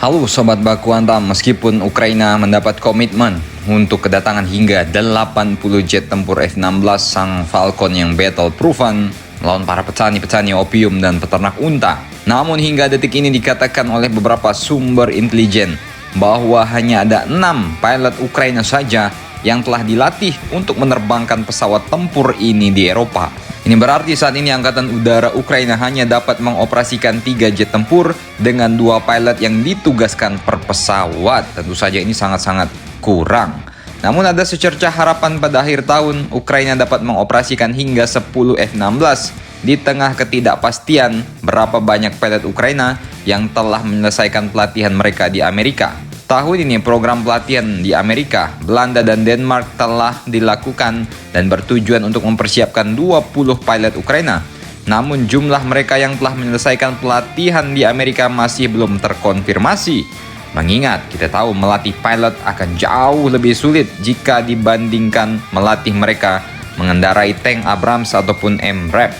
Halo Sobat Baku Hantam, meskipun Ukraina mendapat komitmen untuk kedatangan hingga 80 jet tempur F-16 sang Falcon yang battle-proven melawan para petani-petani opium dan peternak unta. Namun hingga detik ini dikatakan oleh beberapa sumber intelijen bahwa hanya ada 6 pilot Ukraina saja yang telah dilatih untuk menerbangkan pesawat tempur ini di Eropa. Ini berarti saat ini Angkatan Udara Ukraina hanya dapat mengoperasikan 3 jet tempur dengan 2 pilot yang ditugaskan per pesawat. Tentu saja ini sangat-sangat kurang. Namun ada secercah harapan pada akhir tahun Ukraina dapat mengoperasikan hingga 10 F-16 di tengah ketidakpastian berapa banyak pilot Ukraina yang telah menyelesaikan pelatihan mereka di Amerika. Tahun ini program pelatihan di Amerika, Belanda, dan Denmark telah dilakukan dan bertujuan untuk mempersiapkan 20 pilot Ukraina. Namun jumlah mereka yang telah menyelesaikan pelatihan di Amerika masih belum terkonfirmasi. Mengingat kita tahu melatih pilot akan jauh lebih sulit jika dibandingkan melatih mereka mengendarai tank Abrams ataupun MRAP.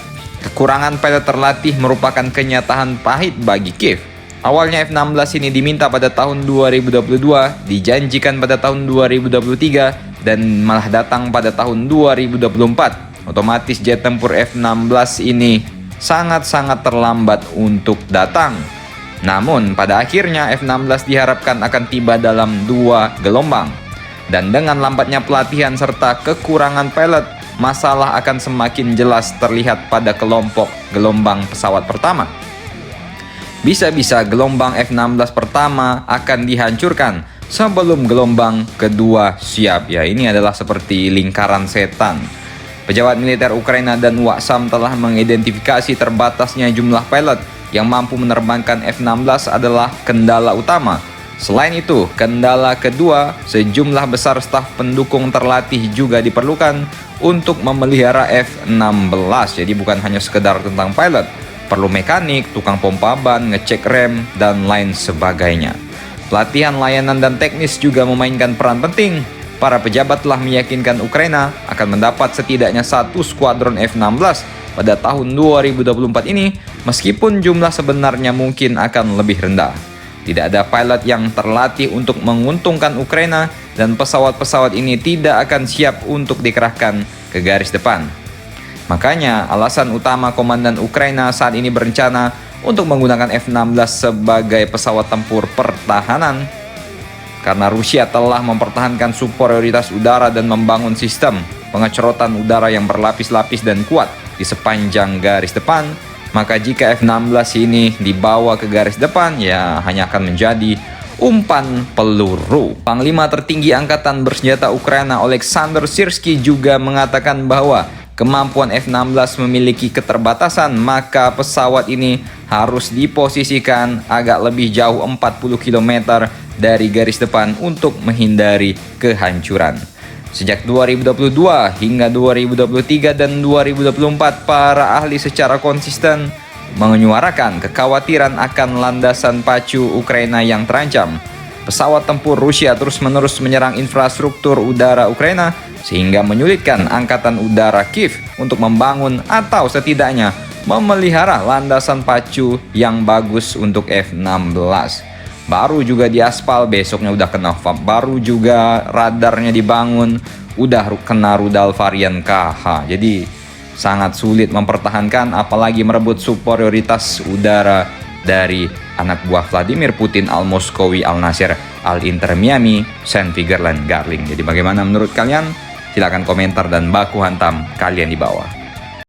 Kekurangan pilot terlatih merupakan kenyataan pahit bagi Kiev. Awalnya F-16 ini diminta pada tahun 2022, dijanjikan pada tahun 2023, dan malah datang pada tahun 2024. Otomatis jet tempur F-16 ini sangat-sangat terlambat untuk datang. Namun pada akhirnya F-16 diharapkan akan tiba dalam 2 gelombang. Dan dengan lambatnya pelatihan serta kekurangan pilot, masalah akan semakin jelas terlihat pada kelompok gelombang pesawat pertama. Bisa-bisa gelombang F-16 pertama akan dihancurkan sebelum gelombang kedua siap. Ya, ini adalah seperti lingkaran setan. Pejabat militer Ukraina dan Waksam telah mengidentifikasi terbatasnya jumlah pilot yang mampu menerbangkan F-16 adalah kendala utama. Selain itu, kendala kedua, sejumlah besar staf pendukung terlatih juga diperlukan untuk memelihara F-16. Jadi bukan hanya sekedar tentang pilot, perlu mekanik, tukang pompa ban, ngecek rem, dan lain sebagainya. Pelatihan layanan dan teknis juga memainkan peran penting. Para pejabat telah meyakinkan Ukraina akan mendapat setidaknya 1 skuadron F-16 pada tahun 2024 ini, meskipun jumlah sebenarnya mungkin akan lebih rendah. Tidak ada pilot yang terlatih untuk menguntungkan Ukraina, dan pesawat-pesawat ini tidak akan siap untuk dikerahkan ke garis depan. Makanya alasan utama komandan Ukraina saat ini berencana untuk menggunakan F-16 sebagai pesawat tempur pertahanan. Karena Rusia telah mempertahankan superioritas udara dan membangun sistem pengecerotan udara yang berlapis-lapis dan kuat di sepanjang garis depan, maka jika F-16 ini dibawa ke garis depan, ya hanya akan menjadi umpan peluru. Panglima tertinggi Angkatan Bersenjata Ukraina Oleksandr Syrskyi juga mengatakan bahwa kemampuan F-16 memiliki keterbatasan, maka pesawat ini harus diposisikan agak lebih jauh 40 km dari garis depan untuk menghindari kehancuran. Sejak 2022 hingga 2023 dan 2024, para ahli secara konsisten menyuarakan kekhawatiran akan landasan pacu Ukraina yang terancam. Pesawat tempur Rusia terus-menerus menyerang infrastruktur udara Ukraina sehingga menyulitkan Angkatan Udara Kiev untuk membangun atau setidaknya memelihara landasan pacu yang bagus untuk F-16. Baru juga diaspal, besoknya udah kena FAB. Baru juga radarnya dibangun, udah kena rudal varian KH. Jadi sangat sulit mempertahankan, apalagi merebut superioritas udara dari anak buah Vladimir Putin, Al-Moskowi, Al-Nasir, Al-Inter Miami, St. Vigerland, Garling. Jadi bagaimana menurut kalian? Silahkan komentar dan baku hantam kalian di bawah.